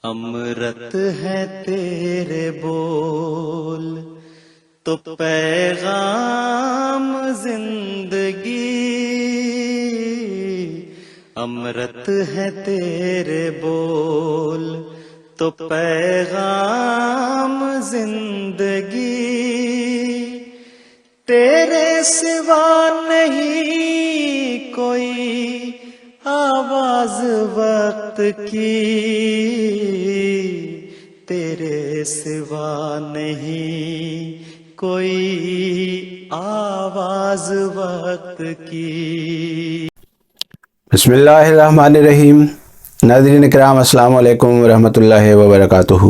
امرت ہے تیرے بول تو پیغام زندگی، امرت ہے تیرے بول تو پیغام زندگی، تیرے سوا نہیں کوئی آواز وقت کی، تیرے سوا نہیں کوئی آواز وقت کی۔ بسم اللہ الرحمن الرحیم۔ ناظرین کرام السلام علیکم ورحمۃ اللہ وبرکاتہ۔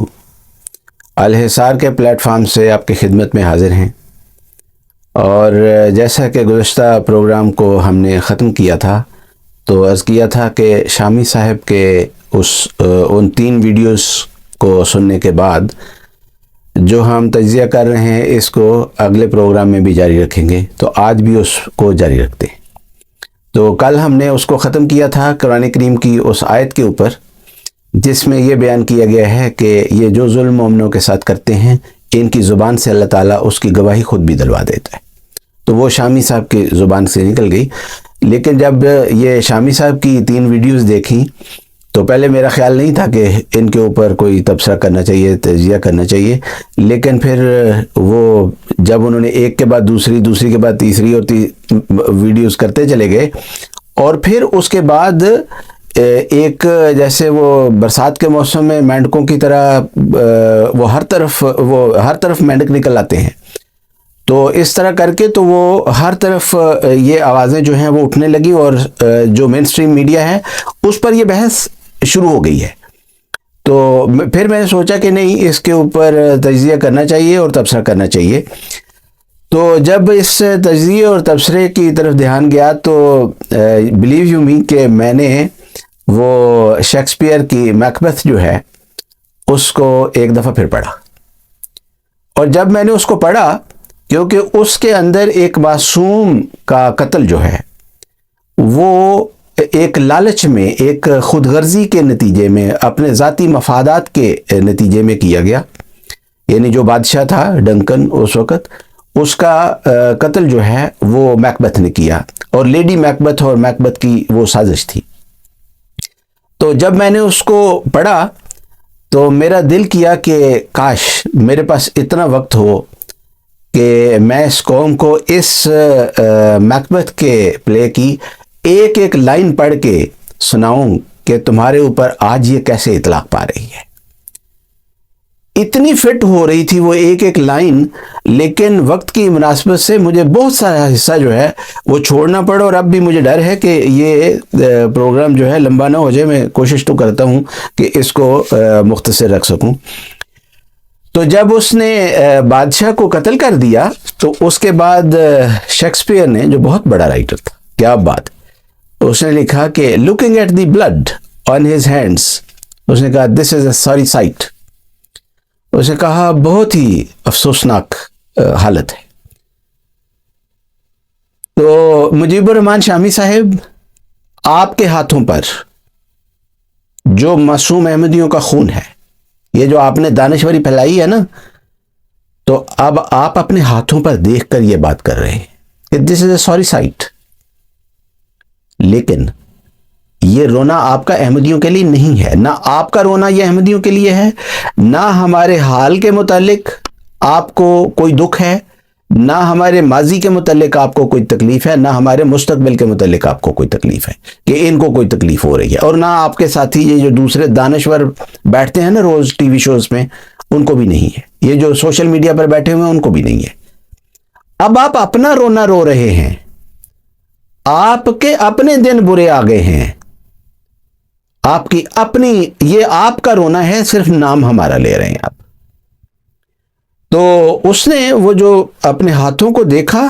الحصار کے پلیٹ فارم سے آپ کی خدمت میں حاضر ہیں، اور جیسا کہ گزشتہ پروگرام کو ہم نے ختم کیا تھا تو عرض کیا تھا کہ شامی صاحب کے ان 3 ویڈیوز کو سننے کے بعد جو ہم تجزیہ کر رہے ہیں اس کو اگلے پروگرام میں بھی جاری رکھیں گے، تو آج بھی اس کو جاری رکھتے ہیں۔ تو کل ہم نے اس کو ختم کیا تھا قرآن کریم کی اس آیت کے اوپر جس میں یہ بیان کیا گیا ہے کہ یہ جو ظلم مومنوں کے ساتھ کرتے ہیں ان کی زبان سے اللہ تعالیٰ اس کی گواہی خود بھی دلوا دیتا ہے۔ تو وہ شامی صاحب کی زبان سے نکل گئی، لیکن جب یہ شامی صاحب کی 3 ویڈیوز دیکھیں تو پہلے میرا خیال نہیں تھا کہ ان کے اوپر کوئی تبصرہ کرنا چاہیے، تجزیہ کرنا چاہیے، لیکن پھر وہ جب انہوں نے ایک کے بعد دوسری کے بعد تیسری اور ویڈیوز کرتے چلے گئے، اور پھر اس کے بعد ایک جیسے وہ برسات کے موسم میں مینڈکوں کی طرح وہ ہر طرف مینڈک نکل آتے ہیں، تو اس طرح کر کے تو وہ ہر طرف یہ آوازیں جو ہیں وہ اٹھنے لگی، اور جو مین سٹریم میڈیا ہے اس پر یہ بحث شروع ہو گئی ہے۔ تو پھر میں نے سوچا کہ نہیں، اس کے اوپر تجزیہ کرنا چاہیے اور تبصرہ کرنا چاہیے۔ تو جب اس تجزیے اور تبصرے کی طرف دھیان گیا تو بلیو یو می کہ میں نے وہ شیکسپیئر کی میکبتھ جو ہے اس کو ایک دفعہ پھر پڑھا، اور جب میں نے اس کو پڑھا کیونکہ اس کے اندر ایک معصوم کا قتل جو ہے وہ ایک لالچ میں، ایک خود غرضی کے نتیجے میں، اپنے ذاتی مفادات کے نتیجے میں کیا گیا، یعنی جو بادشاہ تھا ڈنکن اس وقت، اس کا قتل جو ہے وہ میکبتھ نے کیا، اور لیڈی میکبتھ اور میکبتھ کی وہ سازش تھی۔ تو جب میں نے اس کو پڑھا تو میرا دل کیا کہ کاش میرے پاس اتنا وقت ہو کہ میں اس قوم کو اس میکبتھ کے پلے کی ایک لائن پڑھ کے سناؤں کہ تمہارے اوپر آج یہ کیسے اطلاق پا رہی ہے۔ اتنی فٹ ہو رہی تھی وہ ایک لائن، لیکن وقت کی مناسبت سے مجھے بہت سارا حصہ جو ہے وہ چھوڑنا پڑا، اور اب بھی مجھے ڈر ہے کہ یہ پروگرام جو ہے لمبا نہ ہو جائے۔ میں کوشش تو کرتا ہوں کہ اس کو مختصر رکھ سکوں۔ تو جب اس نے بادشاہ کو قتل کر دیا تو اس کے بعد شیکسپیئر نے، جو بہت بڑا رائٹر تھا، کیا بات، اس نے لکھا کہ looking at the blood on his hands، اس نے کہا this is a sorry sight، اس نے کہا بہت ہی افسوسناک حالت ہے۔ تو مجیب الرحمان شامی صاحب، آپ کے ہاتھوں پر جو معصوم احمدیوں کا خون ہے، یہ جو آپ نے دانشوری پھیلائی ہے نا، تو اب آپ اپنے ہاتھوں پر دیکھ کر یہ بات کر رہے ہیں کہ دس از اے سوری سائٹ، لیکن یہ رونا آپ کا احمدیوں کے لیے نہیں ہے، نہ آپ کا رونا یہ احمدیوں کے لیے ہے، نہ ہمارے حال کے متعلق آپ کو کوئی دکھ ہے، نہ ہمارے ماضی کے متعلق آپ کو کوئی تکلیف ہے، نہ ہمارے مستقبل کے متعلق آپ کو کوئی تکلیف ہے کہ ان کو کوئی تکلیف ہو رہی ہے، اور نہ آپ کے ساتھی یہ جو دوسرے دانشور بیٹھتے ہیں نا روز ٹی وی شوز میں، ان کو بھی نہیں ہے، یہ جو سوشل میڈیا پر بیٹھے ہوئے ہیں ان کو بھی نہیں ہے۔ اب آپ اپنا رونا رو رہے ہیں، آپ کے اپنے دن برے آ گئے ہیں، آپ کی اپنی، یہ آپ کا رونا ہے، صرف نام ہمارا لے رہے ہیں آپ۔ تو اس نے وہ جو اپنے ہاتھوں کو دیکھا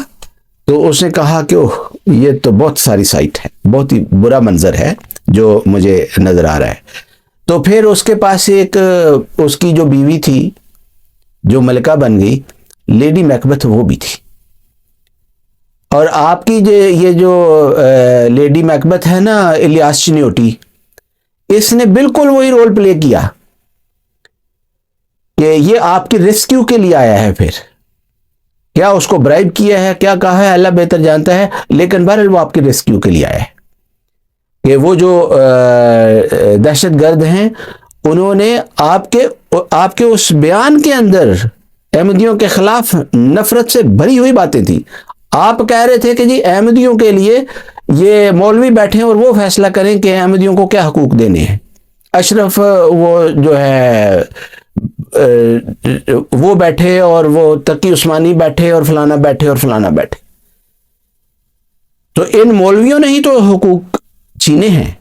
تو اس نے کہا کہ اوہ یہ تو بہت ساری سائٹ ہے، بہت ہی برا منظر ہے جو مجھے نظر آ رہا ہے۔ تو پھر اس کے پاس ایک اس کی جو بیوی تھی جو ملکہ بن گئی، لیڈی میکبتھ، وہ بھی تھی، اور آپ کی یہ جو لیڈی میکبتھ ہے نا، الیاس چنیوٹی، اس نے بالکل وہی رول پلے کیا کہ یہ آپ کی ریسکیو کے لیے آیا ہے، پھر کیا اس کو برائب کیا ہے، کیا کہا ہے، اللہ بہتر جانتا ہے، لیکن بہرحال وہ آپ کی ریسکیو کے لیے آیا ہے کہ وہ جو دہشت گرد ہیں انہوں نے آپ کے اس بیان کے اندر احمدیوں کے خلاف نفرت سے بھری ہوئی باتیں تھیں. آپ کہہ رہے تھے کہ جی احمدیوں کے لیے یہ مولوی بیٹھے ہیں اور وہ فیصلہ کریں کہ احمدیوں کو کیا حقوق دینے ہیں. اشرف وہ جو ہے وہ بیٹھے اور وہ تقی عثمانی بیٹھے اور فلانا بیٹھے اور فلانا بیٹھے. تو ان مولویوں نے ہی تو حقوق چھینے ہیں،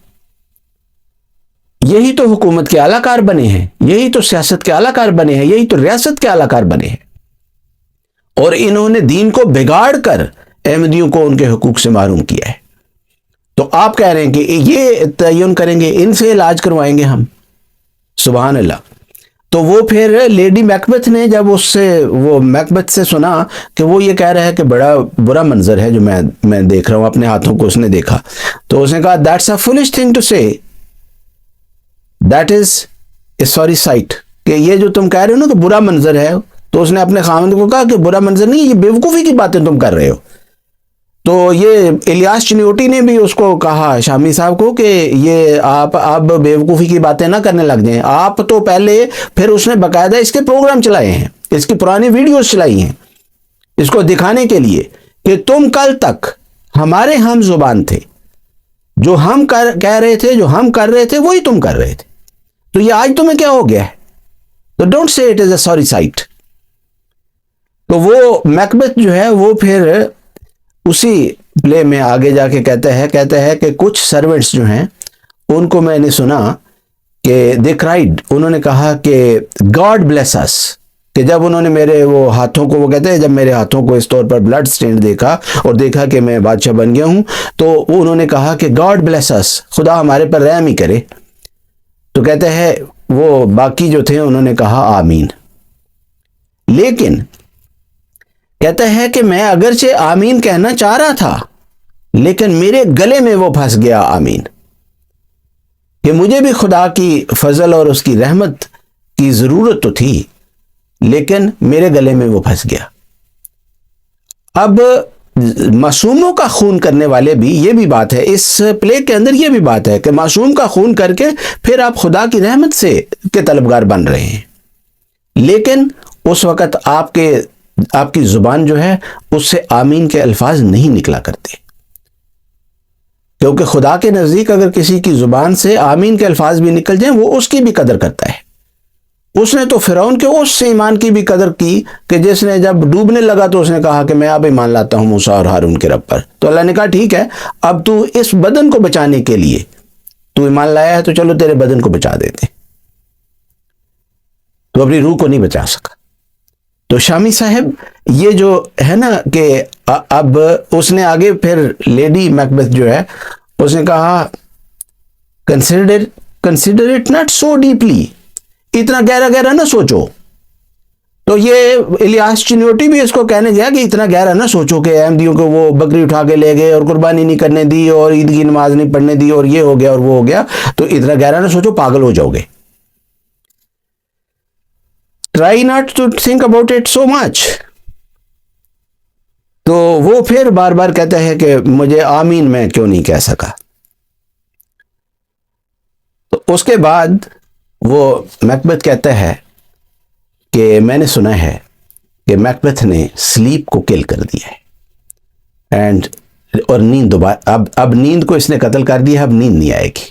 یہی تو حکومت کے اعلی کار بنے ہیں، یہی تو سیاست کے اعلی کار بنے ہیں، یہی تو ریاست کے اعلی کار بنے ہیں، اور انہوں نے دین کو بگاڑ کر احمدیوں کو ان کے حقوق سے محروم کیا ہے. تو آپ کہہ رہے ہیں کہ یہ تعین کریں گے، ان سے علاج کروائیں گے ہم. سبحان اللہ. تو وہ پھر لیڈی میکبتھ نے جب اس سے وہ میکبتھ سے سنا کہ وہ یہ کہہ رہا ہے کہ بڑا برا منظر ہے جو میں دیکھ رہا ہوں، اپنے ہاتھوں کو اس نے دیکھا، تو اس نے کہا that's a foolish thing to say, that is a sorry sight, کہ یہ جو تم کہہ رہے ہو نا کہ برا منظر ہے. تو اس نے اپنے خاوند کو کہا کہ برا منظر نہیں، یہ بیوقوفی کی باتیں تم کر رہے ہو. تو یہ الیاس چنیوٹی نے بھی اس کو کہا، شامی صاحب کو، کہ یہ آپ اب بیوقوفی کی باتیں نہ کرنے لگ جائیں. آپ تو پہلے، پھر اس نے باقاعدہ اس کے پروگرام چلائے ہیں، اس کی پرانی ویڈیوز چلائی ہیں اس کو دکھانے کے لیے کہ تم کل تک ہمارے ہم زبان تھے، جو ہم کہہ رہے تھے، جو ہم کر رہے تھے وہی تم کر رہے تھے. تو یہ آج تمہیں کیا ہو گیا ہے؟ تو don't say it is a sorry sight. تو وہ میکبتھ جو ہے وہ پھر اسی پلے میں آگے جا کے کہتا ہے کہ کچھ سرونٹس جو ہیں ان کو میں نے سنا کہ دے کرائیڈ، انہوں نے کہا کہ گاڈ بلیس اس، کہ جب انہوں نے میرے وہ ہاتھوں کو، وہ کہتے ہیں جب میرے ہاتھوں کو اس طور پر بلڈ سٹینڈ دیکھا اور دیکھا کہ میں بادشاہ بن گیا ہوں، تو انہوں نے کہا کہ گاڈ بلیس اس، خدا ہمارے پر رحم ہی کرے. تو کہتے ہیں وہ باقی جو تھے انہوں نے کہا آمین. لیکن کہتا ہے کہ میں اگرچہ آمین کہنا چاہ رہا تھا لیکن میرے گلے میں وہ پھنس گیا آمین، کہ مجھے بھی خدا کی فضل اور اس کی رحمت کی ضرورت تو تھی لیکن میرے گلے میں وہ پھنس گیا. اب معصوموں کا خون کرنے والے بھی، یہ بھی بات ہے اس پلے کے اندر، یہ بھی بات ہے کہ معصوم کا خون کر کے پھر آپ خدا کی رحمت سے کے طلبگار بن رہے ہیں، لیکن اس وقت آپ کی زبان جو ہے اس سے آمین کے الفاظ نہیں نکلا کرتے، کیونکہ خدا کے نزدیک اگر کسی کی زبان سے آمین کے الفاظ بھی نکل جائیں وہ اس کی بھی قدر کرتا ہے. اس نے تو فرعون کے اس سے ایمان کی بھی قدر کی کہ جس نے جب ڈوبنے لگا تو اس نے کہا کہ میں اب ایمان لاتا ہوں موسیٰ اور ہارون کے رب پر. تو اللہ نے کہا ٹھیک ہے، اب تو اس بدن کو بچانے کے لیے تو ایمان لایا ہے تو چلو تیرے بدن کو بچا دیتے. تو اپنی روح کو نہیں بچا سکا. تو شامی صاحب یہ جو ہے نا کہ اب اس نے آگے پھر لیڈی میکبتھ جو ہے اس نے کہا consider it not so deeply, اتنا گہرا نہ سوچو. تو یہ الیاس چنیوٹی بھی اس کو کہنے گیا کہ اتنا گہرا نہ سوچو کہ احمدیوں کو وہ بکری اٹھا کے لے گئے اور قربانی نہیں کرنے دی اور عید کی نماز نہیں پڑھنے دی اور یہ ہو گیا اور وہ ہو گیا، تو اتنا گہرا نہ سوچو، پاگل ہو جاؤ گے. Try not to think about it so much. تو وہ پھر بار بار کہتا ہے کہ مجھے آمین میں کیوں نہیں کہہ سکا. تو اس کے بعد وہ میکبتھ کہتا ہے کہ میں نے سنا ہے کہ میکبتھ نے سلیپ کو کل کر دیا ہے اور نیند دوبارہ اب نیند کو اس نے قتل کر دیا، اب نیند نہیں آئے گی.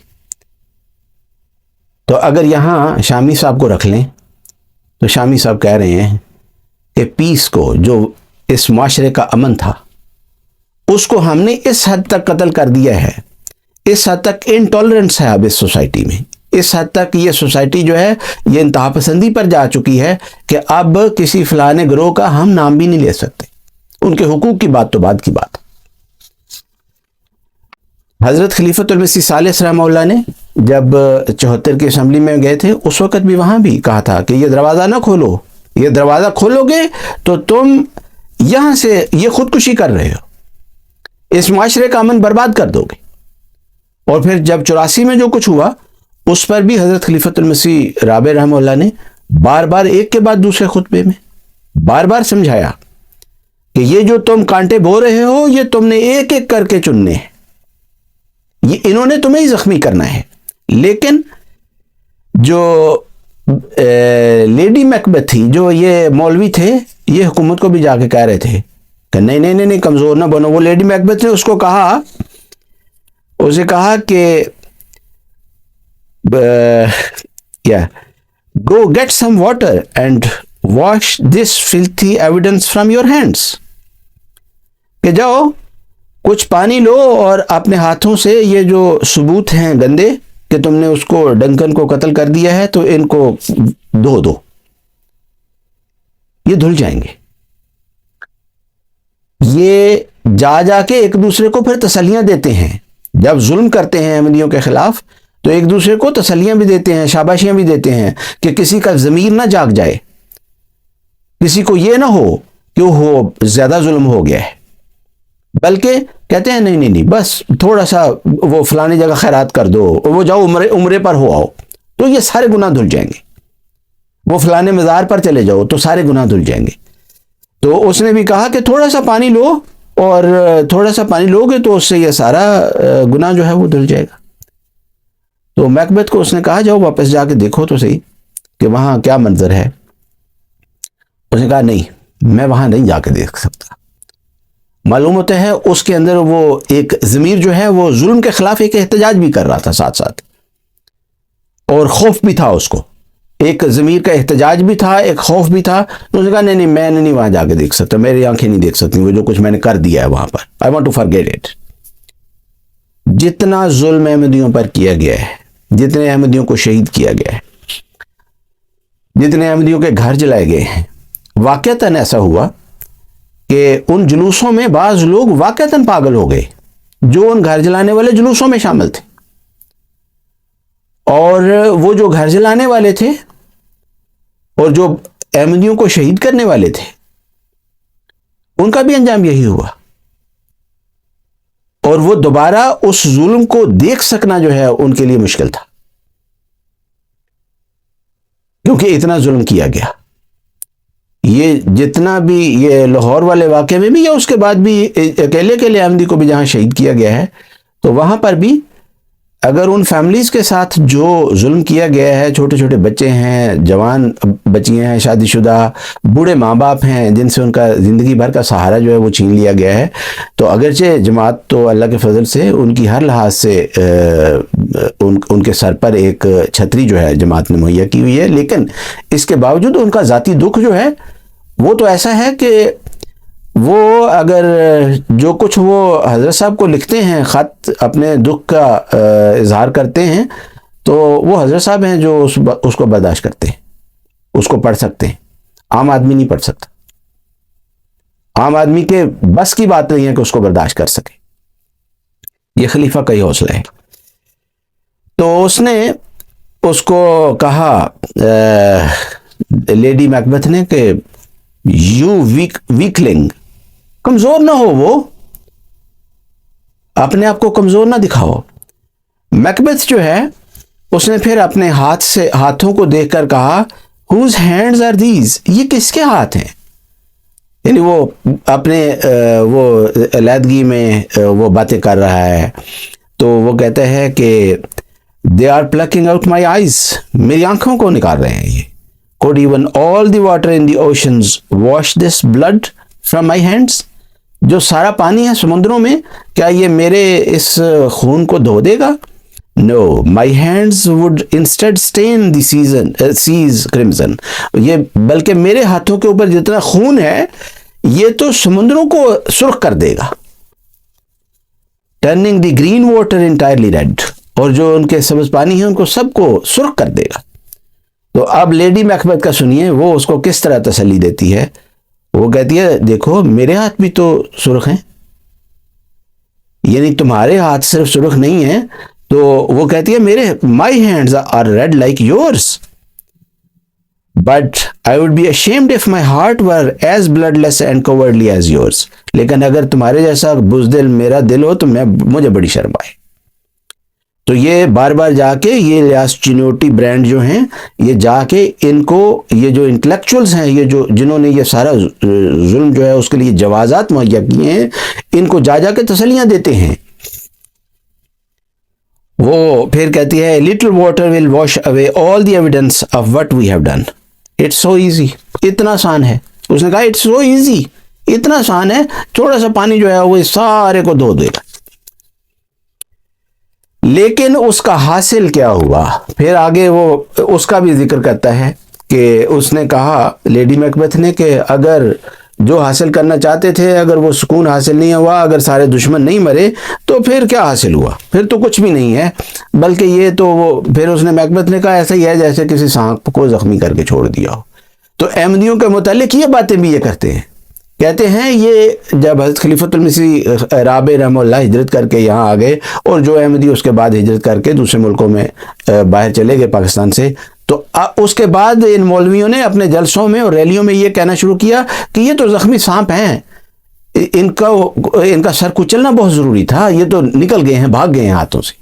تو اگر یہاں شامی صاحب کو رکھ لیں تو شامی صاحب کہہ رہے ہیں کہ پیس کو، جو اس معاشرے کا امن تھا، اس کو ہم نے اس حد تک قتل کر دیا ہے، اس حد تک انٹالرنس ہے اب اس سوسائٹی میں، اس حد تک یہ سوسائٹی جو ہے یہ انتہا پسندی پر جا چکی ہے کہ اب کسی فلانے گروہ کا ہم نام بھی نہیں لے سکتے. ان کے حقوق کی بات تو بعد کی بات. حضرت خلیفۃ المسیح ثالث رحمہ اللہ نے جب 74 کی اسمبلی میں گئے تھے اس وقت بھی وہاں بھی کہا تھا کہ یہ دروازہ نہ کھولو، یہ دروازہ کھولو گے تو تم یہاں سے یہ خودکشی کر رہے ہو، اس معاشرے کا امن برباد کر دو گے. اور پھر جب 84 میں جو کچھ ہوا اس پر بھی حضرت خلیفۃ المسیح رابع رحمہ اللہ نے بار بار ایک کے بعد دوسرے خطبے میں بار بار سمجھایا کہ یہ جو تم کانٹے بو رہے ہو یہ تم نے ایک ایک کر کے چننے ہیں، یہ انہوں نے تمہیں ہی زخمی کرنا ہے۔ لیکن جو لیڈی میکبتھ تھی، جو یہ مولوی تھے، یہ حکومت کو بھی جا کے کہہ رہے تھے کہ نہیں نہیں نہیں نہیں، کمزور نہ بنو۔ وہ لیڈی میکبتھ نے اس کو کہا، اسے کہا کہ go get some water and wash this filthy evidence from your hands, کہ جاؤ کچھ پانی لو اور اپنے ہاتھوں سے یہ جو ثبوت ہیں گندے کہ تم نے اس کو ڈنکن کو قتل کر دیا ہے تو ان کو دو یہ دھل جائیں گے۔ یہ جا جا کے ایک دوسرے کو پھر تسلیاں دیتے ہیں، جب ظلم کرتے ہیں احمدیوں کے خلاف تو ایک دوسرے کو تسلیاں بھی دیتے ہیں، شاباشیاں بھی دیتے ہیں کہ کسی کا ضمیر نہ جاگ جائے، کسی کو یہ نہ ہو کہ وہ زیادہ ظلم ہو گیا ہے، بلکہ کہتے ہیں نہیں نہیں نہیں، بس تھوڑا سا وہ فلانی جگہ خیرات کر دو، وہ جاؤ عمرے پر ہو آؤ تو یہ سارے گناہ دھل جائیں گے، وہ فلانے مزار پر چلے جاؤ تو سارے گناہ دھل جائیں گے۔ تو اس نے بھی کہا کہ تھوڑا سا پانی لو، اور تھوڑا سا پانی لو گے تو اس سے یہ سارا گناہ جو ہے وہ دھل جائے گا۔ تو میکبتھ کو اس نے کہا جاؤ واپس جا کے دیکھو تو صحیح کہ وہاں کیا منظر ہے۔ اس نے کہا نہیں، میں وہاں نہیں جا کے دیکھ سکتا۔ معلوم ہوتا ہے اس کے اندر وہ ایک ضمیر جو ہے وہ ظلم کے خلاف ایک احتجاج بھی کر رہا تھا ساتھ ساتھ، اور خوف بھی تھا، اس کو ایک ضمیر کا احتجاج بھی تھا، ایک خوف بھی تھا۔ تو اس نے کہا نہیں نہیں، میں نہیں وہاں جا کے دیکھ سکتا، میری آنکھیں نہیں دیکھ سکتی وہ جو کچھ میں نے کر دیا ہے وہاں پر، I want to forget it. جتنا ظلم احمدیوں پر کیا گیا ہے، جتنے احمدیوں کو شہید کیا گیا ہے، جتنے احمدیوں کے گھر جلائے گئے ہیں، واقعتاً ایسا ہوا کہ ان جلوسوں میں بعض لوگ واقعتاً پاگل ہو گئے جو ان گھر جلانے والے جلوسوں میں شامل تھے، اور وہ جو گھر جلانے والے تھے اور جو احمدیوں کو شہید کرنے والے تھے ان کا بھی انجام یہی ہوا، اور وہ دوبارہ اس ظلم کو دیکھ سکنا جو ہے ان کے لیے مشکل تھا، کیونکہ اتنا ظلم کیا گیا۔ یہ جتنا بھی یہ لاہور والے واقعے میں بھی یا اس کے بعد بھی اکیلے اکیلے احمدی کو بھی جہاں شہید کیا گیا ہے، تو وہاں پر بھی اگر ان فیملیز کے ساتھ جو ظلم کیا گیا ہے، چھوٹے چھوٹے بچے ہیں، جوان بچیاں ہیں، شادی شدہ، بوڑھے ماں باپ ہیں جن سے ان کا زندگی بھر کا سہارا جو ہے وہ چھین لیا گیا ہے، تو اگرچہ جماعت تو اللہ کے فضل سے ان کی ہر لحاظ سے ان کے سر پر ایک چھتری جو ہے جماعت نے مہیا کی ہوئی ہے، لیکن اس کے باوجود ان کا ذاتی دکھ جو ہے وہ تو ایسا ہے کہ وہ اگر جو کچھ وہ حضرت صاحب کو لکھتے ہیں، خط اپنے دکھ کا اظہار کرتے ہیں، تو وہ حضرت صاحب ہیں جو اس کو برداشت کرتے ہیں، اس کو پڑھ سکتے ہیں، عام آدمی نہیں پڑھ سکتا، عام آدمی کے بس کی بات نہیں ہے کہ اس کو برداشت کر سکے، یہ خلیفہ کا ہی حوصلہ ہے۔ تو اس نے اس کو کہا لیڈی میکبتھ نے کہ یو ویکلنگ، کمزور نہ ہو، وہ اپنے آپ کو کمزور نہ دکھاؤ۔ میکبتھ جو ہے اس نے پھر اپنے ہاتھوں کو دیکھ کر کہا whose hands are these، یہ کس کے ہاتھ ہیں؟ یعنی وہ اپنے وہ علیحدگی میں وہ باتیں کر رہا ہے، تو وہ کہتا ہے کہ they are plucking out my eyes، میری آنکھوں کو نکال رہے ہیں یہ۔ could even all the water in the oceans wash this blood from my hands، جو سارا پانی ہے سمندروں میں کیا یہ میرے اس خون کو دھو دے گا؟ No, my hands would instead stain the seas crimson، یہ بلکہ میرے ہاتھوں کے اوپر جتنا خون ہے یہ تو سمندروں کو سرخ کر دے گا۔ turning the green water entirely red، اور جو ان کے سبز پانی ہیں ان کو سب کو سرخ کر دے گا۔ تو اب لیڈی میکبتھ کا سنیے وہ اس کو کس طرح تسلی دیتی ہے۔ وہ کہتی ہے دیکھو میرے ہاتھ بھی تو سرخ ہیں، یعنی تمہارے ہاتھ صرف سرخ نہیں ہیں، تو وہ کہتی ہے میرے my hands are red like yours but I would be ashamed if my heart were as bloodless and cowardly as yours، لیکن اگر تمہارے جیسا بزدل میرا دل ہو تو مجھے بڑی شرم آئے۔ تو یہ بار بار جا کے یہ الیاس چنوٹی برانڈ جو ہیں یہ جا کے ان کو یہ جو انٹلیکچوئلز ہیں یہ جو جنہوں نے یہ سارا ظلم جو ہے اس کے لیے جوازات مہیا کیے ہیں ان کو جا جا کے تسلیاں دیتے ہیں. وہ پھر کہتی ہے little water will wash away all the evidence of what we have done. It's so easy. اتنا آسان ہے. اس نے کہا اٹس سو ایزی, اتنا آسان ہے, تھوڑا سا پانی جو ہے وہ سارے کو دھو دے گا. لیکن اس کا حاصل کیا ہوا؟ پھر آگے وہ اس کا بھی ذکر کرتا ہے کہ اس نے کہا لیڈی میکبتھ نے کہ اگر جو حاصل کرنا چاہتے تھے اگر وہ سکون حاصل نہیں ہوا, اگر سارے دشمن نہیں مرے تو پھر کیا حاصل ہوا؟ پھر تو کچھ بھی نہیں ہے. بلکہ یہ تو وہ پھر اس نے میکبتھ نے کہا ایسا ہی ہے جیسے کسی سانپ کو زخمی کر کے چھوڑ دیا ہو. تو احمدیوں کے متعلق یہ باتیں بھی یہ کرتے ہیں. کہتے ہیں یہ جب حضرت خلیفۃ المسیح رابع رحمہ اللہ ہجرت کر کے یہاں آ گئے اور جو احمدی اس کے بعد ہجرت کر کے دوسرے ملکوں میں باہر چلے گئے پاکستان سے, تو اس کے بعد ان مولویوں نے اپنے جلسوں میں اور ریلیوں میں یہ کہنا شروع کیا کہ یہ تو زخمی سانپ ہیں, ان کا سر کچلنا بہت ضروری تھا, یہ تو نکل گئے ہیں, بھاگ گئے ہیں ہاتھوں سے.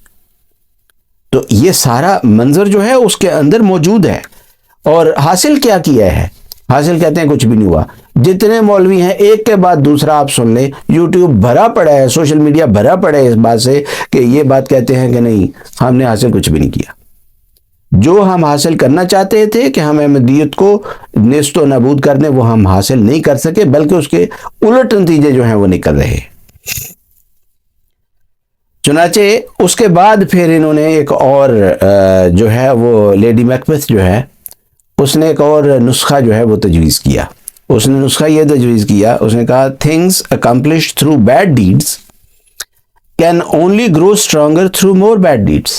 تو یہ سارا منظر جو ہے اس کے اندر موجود ہے. اور حاصل کیا ہے؟ حاصل کہتے ہیں کچھ بھی نہیں ہوا. جتنے مولوی ہیں ایک کے بعد دوسرا آپ سن لیں, یوٹیوب بھرا پڑا ہے, سوشل میڈیا بھرا پڑا ہے اس بات سے کہ یہ بات کہتے ہیں کہ نہیں ہم نے حاصل کچھ بھی نہیں کیا. جو ہم حاصل کرنا چاہتے تھے کہ ہم احمدیت کو نیست و نابود کر دیں وہ ہم حاصل نہیں کر سکے, بلکہ اس کے الٹ نتیجے جو ہیں وہ نکل رہے. چنانچہ اس کے بعد پھر انہوں نے ایک اور جو ہے وہ لیڈی میکبتھ جو ہے اس نے ایک اور نسخہ جو ہے وہ تجویز کیا. اس نے نسخہ یہ تجویز کیا, اس نے کہا things accomplished through bad deeds can only grow stronger through more bad deeds.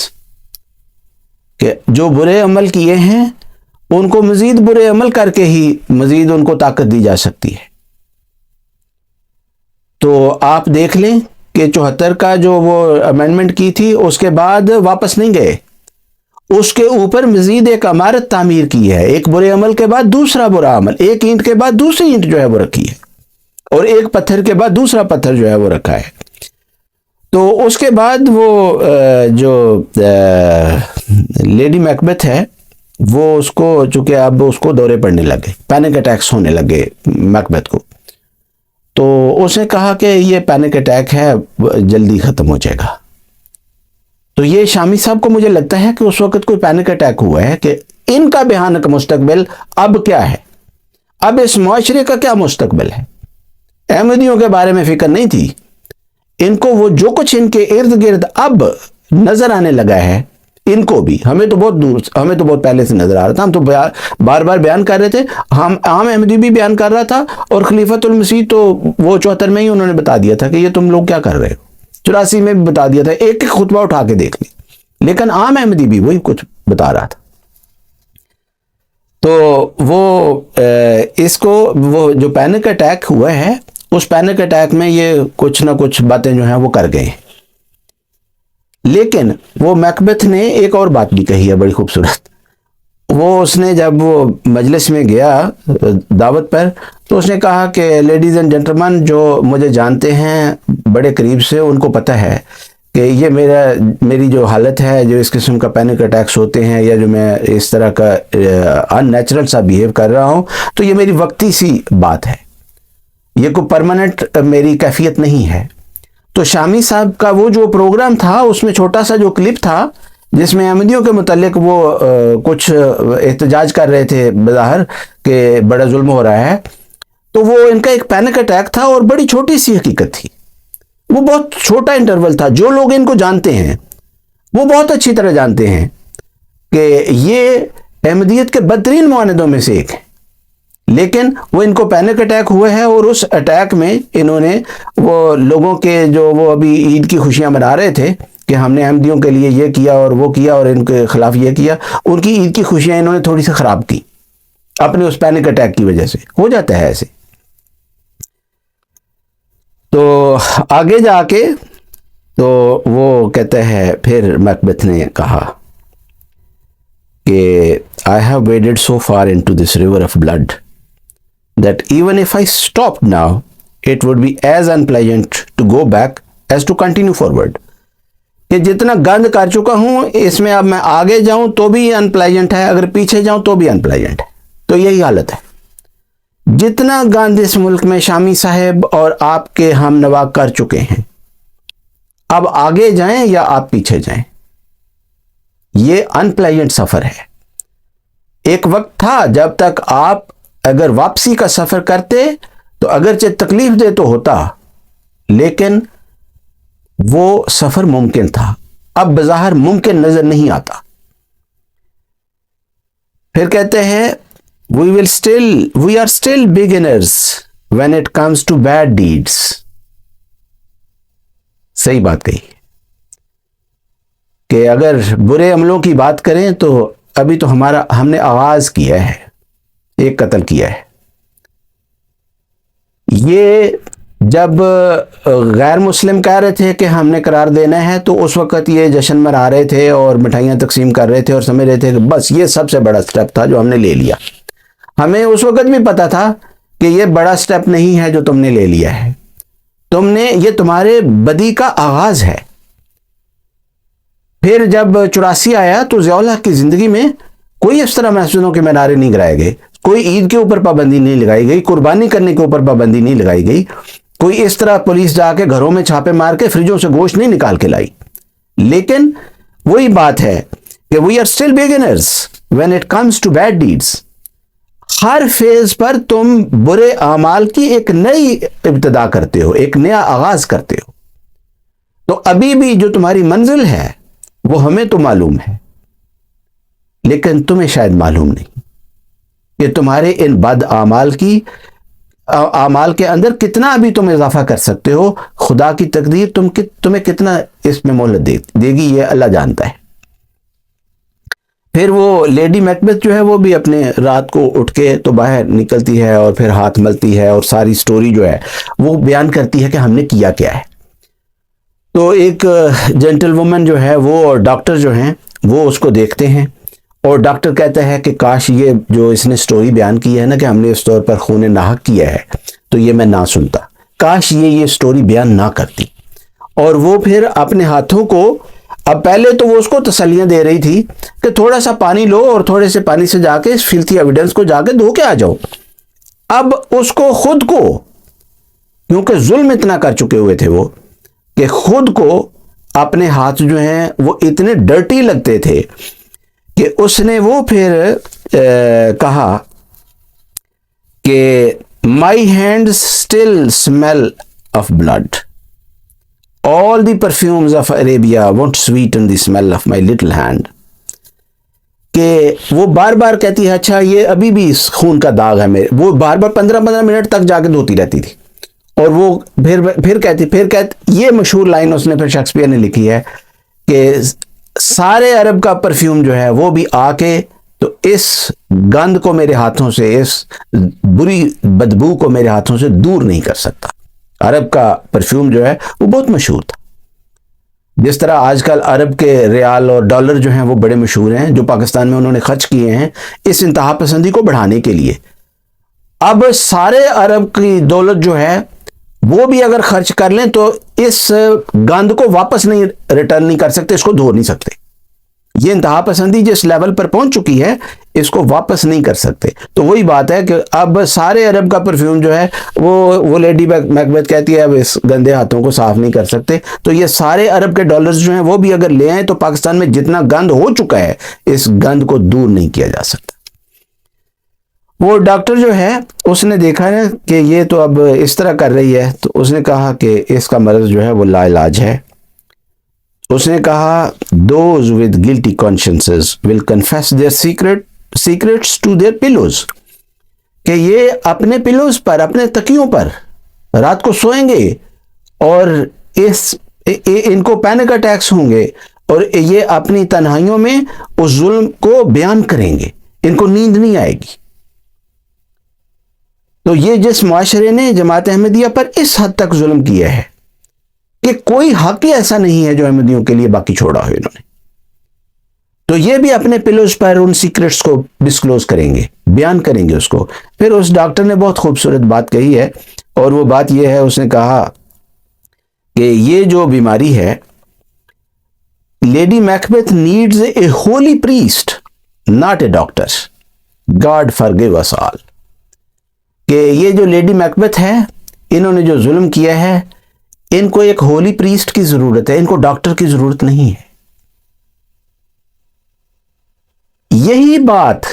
کہ جو برے عمل کیے ہیں ان کو مزید برے عمل کر کے ہی مزید ان کو طاقت دی جا سکتی ہے. تو آپ دیکھ لیں کہ 74 کا جو وہ امینڈمنٹ کی تھی اس کے بعد واپس نہیں گئے, اس کے اوپر مزید ایک عمارت تعمیر کی ہے. ایک برے عمل کے بعد دوسرا برا عمل, ایک اینٹ کے بعد دوسری اینٹ جو ہے وہ رکھی ہے, اور ایک پتھر کے بعد دوسرا پتھر جو ہے وہ رکھا ہے. تو اس کے بعد وہ جو لیڈی میکبتھ ہے وہ اس کو چونکہ اب اس کو دورے پڑنے لگے, پینک اٹیکس ہونے لگے میکبتھ کو, تو اس نے کہا کہ یہ پینک اٹیک ہے جلدی ختم ہو جائے گا. تو یہ شامی صاحب کو مجھے لگتا ہے کہ اس وقت کوئی پینک اٹیک ہوا ہے کہ ان کا بھیانک مستقبل اب کیا ہے, اب اس معاشرے کا کیا مستقبل ہے. احمدیوں کے بارے میں فکر نہیں تھی ان کو, وہ جو کچھ ان کے ارد گرد اب نظر آنے لگا ہے ان کو بھی, ہمیں تو بہت پہلے سے نظر آ رہا تھا, ہم تو بار بار بیان کر رہے تھے, ہم عام احمدی بھی بیان کر رہا تھا, اور خلیفۃ المسیح تو وہ 74 میں ہی انہوں نے بتا دیا تھا کہ یہ تم لوگ کیا کر رہے ہو, 84 میں بھی بتا دیا تھا, ایک ایک خطبہ اٹھا کے دیکھ لیں, لیکن عام احمدی بھی وہی کچھ بتا رہا تھا. تو وہ اس کو وہ جو پینک اٹیک ہوا ہے اس پینک اٹیک میں یہ کچھ نہ کچھ باتیں جو ہیں وہ کر گئے. لیکن وہ میکبتھ نے ایک اور بات بھی کہی ہے بڑی خوبصورت. وہ اس نے جب وہ مجلس میں گیا دعوت پر تو اس نے کہا کہ لیڈیز اینڈ جنٹلمین جو مجھے جانتے ہیں بڑے قریب سے ان کو پتہ ہے کہ یہ میری جو حالت ہے, جو اس قسم کا پینک اٹیکس ہوتے ہیں یا جو میں اس طرح کا ان نیچرل سا بیہیو کر رہا ہوں, تو یہ میری وقتی سی بات ہے, یہ کوئی پرماننٹ میری کیفیت نہیں ہے. تو شامی صاحب کا وہ جو پروگرام تھا اس میں چھوٹا سا جو کلپ تھا جس میں احمدیوں کے متعلق وہ کچھ احتجاج کر رہے تھے بظاہر کہ بڑا ظلم ہو رہا ہے, تو وہ ان کا ایک پینک اٹیک تھا اور بڑی چھوٹی سی حقیقت تھی, وہ بہت چھوٹا انٹرول تھا. جو لوگ ان کو جانتے ہیں وہ بہت اچھی طرح جانتے ہیں کہ یہ احمدیت کے بدترین معاندوں میں سے ایک ہے, لیکن وہ ان کو پینک اٹیک ہوئے ہے, اور اس اٹیک میں انہوں نے وہ لوگوں کے جو وہ ابھی عید کی خوشیاں منا رہے تھے کہ ہم نے احمدیوں کے لیے یہ کیا اور وہ کیا اور ان کے خلاف یہ کیا, ان کی عید کی خوشیاں انہوں نے تھوڑی سی خراب کی اپنے اس پینک اٹیک کی وجہ سے. ہو جاتا ہے ایسے. تو آگے جا کے تو وہ کہتا ہے پھر میکبتھ نے کہا کہ I have waded so far into this river of blood that even if I stopped now, it would be as unpleasant to go back as to continue forward. کہ جتنا گند کر چکا ہوں اس میں اب میں آگے جاؤں تو بھی انپلیجنٹ ہے، اگر پیچھے جاؤں تو بھی انپلیجنٹ ہے. تو یہی حالت ہے. جتنا گند اس ملک میں شامی صاحب اور آپ کے ہم نوا کر چکے ہیں، اب آگے جائیں یا آپ پیچھے جائیں، یہ انپلیجنٹ سفر ہے. ایک وقت تھا جب تک آپ اگر واپسی کا سفر کرتے تو اگرچہ تکلیف دہ تو ہوتا، لیکن وہ سفر ممکن تھا. اب بظاہر ممکن نظر نہیں آتا. پھر کہتے ہیں we are still beginners when it comes to bad deeds. صحیح بات کہی کہ اگر برے عملوں کی بات کریں تو ابھی تو ہم نے آغاز کیا ہے، ایک قتل کیا ہے. یہ جب غیر مسلم کہہ رہے تھے کہ ہم نے قرار دینا ہے تو اس وقت یہ جشن منا رہے تھے اور مٹھائیاں تقسیم کر رہے تھے اور سمجھ رہے تھے کہ بس یہ سب سے بڑا سٹیپ تھا جو ہم نے لے لیا. ہمیں اس وقت بھی پتا تھا کہ یہ بڑا سٹیپ نہیں ہے جو تم نے لے لیا ہے، یہ تمہارے بدی کا آغاز ہے. پھر جب 84 آیا تو ضیاء الحق کی زندگی میں کوئی اس طرح مسجدوں کے مینارے نہیں گرائے گئے، کوئی عید کے اوپر پابندی نہیں لگائی گئی، قربانی کرنے کے اوپر پابندی نہیں لگائی گئی، کوئی اس طرح پولیس جا کے گھروں میں چھاپے مار کے فریجوں سے گوشت نہیں نکال کے لائی. لیکن وہی بات ہے کہ we are still beginners when it comes to bad deeds. ہر فیز پر تم برے اعمال کی ایک نئی ابتدا کرتے ہو، ایک نیا آغاز کرتے ہو. تو ابھی بھی جو تمہاری منزل ہے وہ ہمیں تو معلوم ہے، لیکن تمہیں شاید معلوم نہیں کہ تمہارے ان بد اعمال کے اندر کتنا ابھی تم اضافہ کر سکتے ہو. خدا کی تقدیر تمہیں کتنا اس میں مہلت دے گی یہ اللہ جانتا ہے. پھر وہ لیڈی میکبیتھ جو ہے وہ بھی اپنے رات کو اٹھ کے تو باہر نکلتی ہے اور پھر ہاتھ ملتی ہے اور ساری سٹوری جو ہے وہ بیان کرتی ہے کہ ہم نے کیا کیا ہے. تو ایک جینٹل وومن جو ہے وہ اور ڈاکٹر جو ہیں وہ اس کو دیکھتے ہیں اور ڈاکٹر کہتا ہے کہ کاش یہ جو اس نے سٹوری بیان کی ہے نا کہ ہم نے اس طور پر خون ناحق کیا ہے تو یہ میں نہ سنتا، کاش یہ سٹوری بیان نہ کرتی. اور وہ پھر اپنے ہاتھوں کو، اب پہلے تو وہ اس کو تسلیاں دے رہی تھی کہ تھوڑا سا پانی لو اور تھوڑے سے پانی سے جا کے اس فلتھی ایویڈنس کو جا کے دھو کے آ جاؤ. اب اس کو خود کو، کیونکہ ظلم اتنا کر چکے ہوئے تھے وہ، کہ خود کو اپنے ہاتھ جو ہیں وہ اتنے ڈرٹی لگتے تھے کہ اس نے وہ پھر کہا کہ my hands still smell of blood. All the perfumes of Arabia won't sweeten the smell of my little hand. کہ وہ بار بار کہتی ہے اچھا یہ ابھی بھی خون کا داغ ہے میرے. وہ بار بار 15 منٹ تک جا کے دھوتی رہتی تھی اور وہ پھر کہتی یہ مشہور لائن اس نے پھر شیکسپیئر نے لکھی ہے کہ سارے عرب کا پرفیوم جو ہے وہ بھی آ کے تو اس گند کو میرے ہاتھوں سے، اس بری بدبو کو میرے ہاتھوں سے دور نہیں کر سکتا. عرب کا پرفیوم جو ہے وہ بہت مشہور تھا. جس طرح آج کل عرب کے ریال اور ڈالر جو ہیں وہ بڑے مشہور ہیں، جو پاکستان میں انہوں نے خرچ کیے ہیں اس انتہا پسندی کو بڑھانے کے لیے. اب سارے عرب کی دولت جو ہے وہ بھی اگر خرچ کر لیں تو اس گند کو واپس نہیں ریٹرن نہیں کر سکتے، اس کو دھو نہیں سکتے. یہ انتہا پسندی جس لیول پر پہنچ چکی ہے اس کو واپس نہیں کر سکتے. تو وہی بات ہے کہ اب سارے عرب کا پرفیوم جو ہے وہ لیڈی میکبیتھ کہتی ہے اب اس گندے ہاتھوں کو صاف نہیں کر سکتے. تو یہ سارے عرب کے ڈالرز جو ہیں وہ بھی اگر لے آئیں تو پاکستان میں جتنا گند ہو چکا ہے اس گند کو دور نہیں کیا جا سکتا. وہ ڈاکٹر جو ہے اس نے دیکھا ہے کہ یہ تو اب اس طرح کر رہی ہے تو اس نے کہا کہ اس کا مرض جو ہے وہ لا علاج ہے. اس نے کہا those with guilty consciences will confess their secrets to their pillows. کہ یہ اپنے پلوز پر، اپنے تکیوں پر رات کو سوئیں گے اور ان کو پینک اٹیکس ہوں گے اور یہ اپنی تنہائیوں میں اس ظلم کو بیان کریں گے، ان کو نیند نہیں آئے گی. تو یہ جس معاشرے نے جماعت احمدیہ پر اس حد تک ظلم کیا ہے کہ کوئی حق ہی ایسا نہیں ہے جو احمدیوں کے لیے باقی چھوڑا ہو انہوں نے، تو یہ بھی اپنے پلوز پر ان سیکرٹس کو ڈسکلوز کریں گے، بیان کریں گے اس کو. پھر اس ڈاکٹر نے بہت خوبصورت بات کہی ہے اور وہ بات یہ ہے، اس نے کہا کہ یہ جو بیماری ہے Lady Macbeth needs a holy priest, not a doctor. God forgive us all. کہ یہ جو لیڈی میکبتھ ہے، انہوں نے جو ظلم کیا ہے، ان کو ایک ہولی پریسٹ کی ضرورت ہے، ان کو ڈاکٹر کی ضرورت نہیں ہے. یہی بات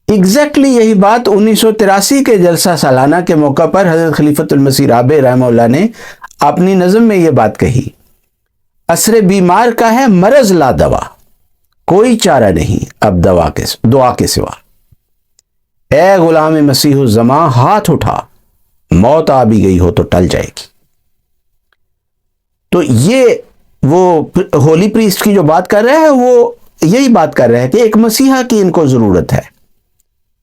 ایگزیکٹلی یہی بات 1983 کے جلسہ سالانہ کے موقع پر حضرت خلیفۃ المسیح رابع رحمہ اللہ نے اپنی نظم میں یہ بات کہی. عصر بیمار کا ہے مرض لا دوا، کوئی چارہ نہیں اب دعا کے سوا. اے غلام مسیح الزماں ہاتھ اٹھا، موت آ بھی گئی ہو تو ٹل جائے گی. تو یہ وہ ہولی پریسٹ کی جو بات کر رہے ہیں، وہ یہی بات کر رہے ہیں کہ ایک مسیحا کی ان کو ضرورت ہے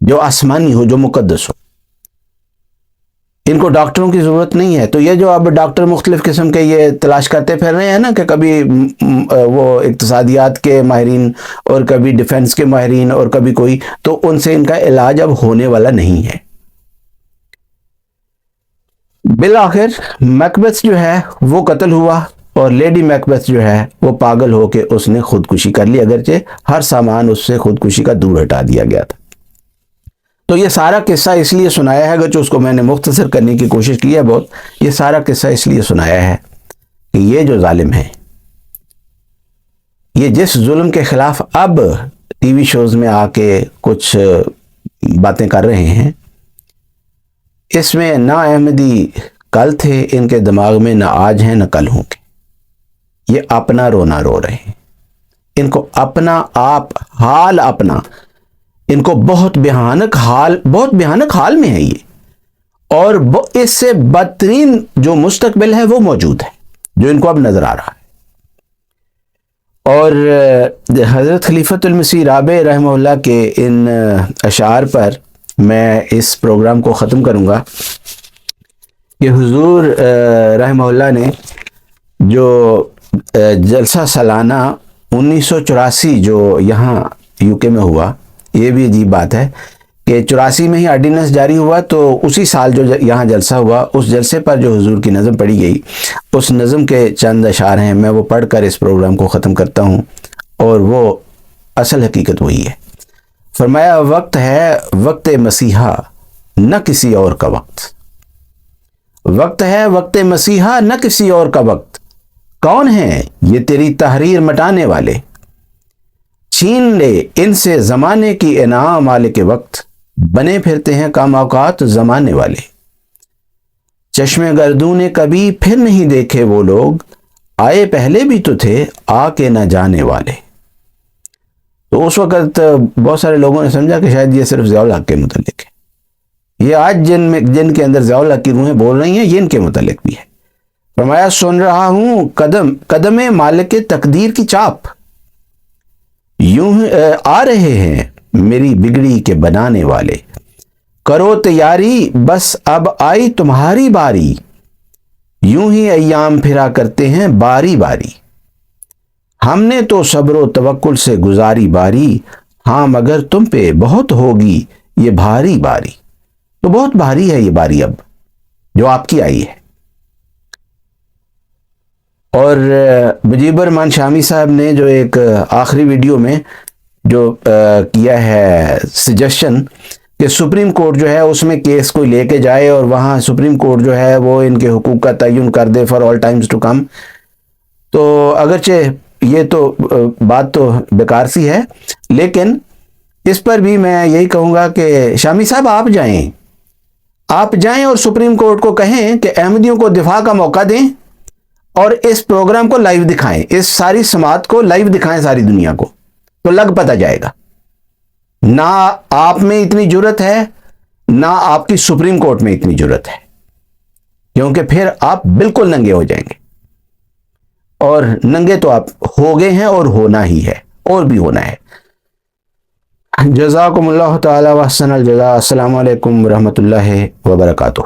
جو آسمانی ہو، جو مقدس ہو. ان کو ڈاکٹروں کی ضرورت نہیں ہے. تو یہ جو اب ڈاکٹر مختلف قسم کے یہ تلاش کرتے پھر رہے ہیں نا، کہ کبھی وہ اقتصادیات کے ماہرین اور کبھی ڈیفنس کے ماہرین اور کبھی کوئی، تو ان سے ان کا علاج اب ہونے والا نہیں ہے. بالآخر میکبتھ جو ہے وہ قتل ہوا، اور لیڈی میکبتھ جو ہے وہ پاگل ہو کے اس نے خودکشی کر لی، اگرچہ ہر سامان اس سے خودکشی کا دور ہٹا دیا گیا تھا. تو یہ سارا قصہ اس لیے سنایا ہے، اگرچہ اس کو میں نے مختصر کرنے کی کوشش کی ہے بہت، یہ سارا قصہ اس لیے سنایا ہے کہ یہ جو ظالم ہیں، یہ جس ظلم کے خلاف اب ٹی وی شوز میں آ کے کچھ باتیں کر رہے ہیں، اس میں نہ احمدی کل تھے ان کے دماغ میں، نہ آج ہیں نہ کل ہوں گے. یہ اپنا رونا رو رہے ہیں. ان کو اپنا آپ حال اپنا، ان کو بہت بھیانک حال میں ہے یہ، اور اس سے بدترین جو مستقبل ہے وہ موجود ہے، جو ان کو اب نظر آ رہا ہے. اور حضرت خلیفۃ المسیح رابع رحمہ اللہ کے ان اشعار پر میں اس پروگرام کو ختم کروں گا کہ حضور رحمہ اللہ نے جو جلسہ سالانہ 1984 جو یہاں یو کے میں ہوا، یہ بھی عجیب بات ہے کہ 84 میں ہی آرڈیننس جاری ہوا، تو اسی سال جو یہاں جلسہ ہوا، اس جلسے پر جو حضور کی نظم پڑھی گئی، اس نظم کے چند اشعار ہیں، میں وہ پڑھ کر اس پروگرام کو ختم کرتا ہوں. اور وہ اصل حقیقت وہی ہے. فرمایا وقت ہے وقت مسیحا نہ کسی اور کا وقت، وقت ہے وقت مسیحا نہ کسی اور کا وقت. کون ہیں یہ تیری تحریر مٹانے والے، چھین لے ان سے زمانے کی انعام والے کے وقت. بنے پھرتے ہیں کام اوقات زمانے والے، چشمے گردوں نے کبھی پھر نہیں دیکھے وہ لوگ، آئے پہلے بھی تو تھے آ کے نہ جانے والے. تو اس وقت بہت سارے لوگوں نے سمجھا کہ شاید یہ صرف ضیاء الحق کے متعلق ہے، یہ آج جن کے اندر ضیاء الحق کی روحیں بول رہی ہیں، یہ ان کے متعلق بھی ہے. فرمایا سن رہا ہوں قدم مالک تقدیر کی چاپ، یوں آ رہے ہیں میری بگڑی کے بنانے والے. کرو تیاری بس اب آئی تمہاری باری، یوں ہی ایام پھرا کرتے ہیں باری باری. ہم نے تو صبر و توکل سے گزاری باری، ہاں مگر تم پہ بہت ہوگی یہ بھاری باری. تو بہت بھاری ہے یہ باری اب جو آپ کی آئی ہے. اور مجیب الرحمان شامی صاحب نے جو ایک آخری ویڈیو میں جو کیا ہے سجیشن کہ سپریم کورٹ جو ہے اس میں کیس کوئی لے کے جائے اور وہاں سپریم کورٹ جو ہے وہ ان کے حقوق کا تعین کر دے for all times to come, تو اگرچہ یہ تو بات تو بیکار سی ہے، لیکن اس پر بھی میں یہی کہوں گا کہ شامی صاحب آپ جائیں اور سپریم کورٹ کو کہیں کہ احمدیوں کو دفاع کا موقع دیں اور اس پروگرام کو لائیو دکھائیں، اس ساری سماعت کو لائیو دکھائیں ساری دنیا کو، تو لگ پتہ جائے گا. نہ آپ میں اتنی جرت ہے، نہ آپ کی سپریم کورٹ میں اتنی جرت ہے، کیونکہ پھر آپ بالکل ننگے ہو جائیں گے. اور ننگے تو آپ ہو گئے ہیں اور ہونا ہی ہے، اور بھی ہونا ہے. جزاکم اللہ تعالی و احسن الجزاء. السلام علیکم ورحمۃ اللہ وبرکاتہ.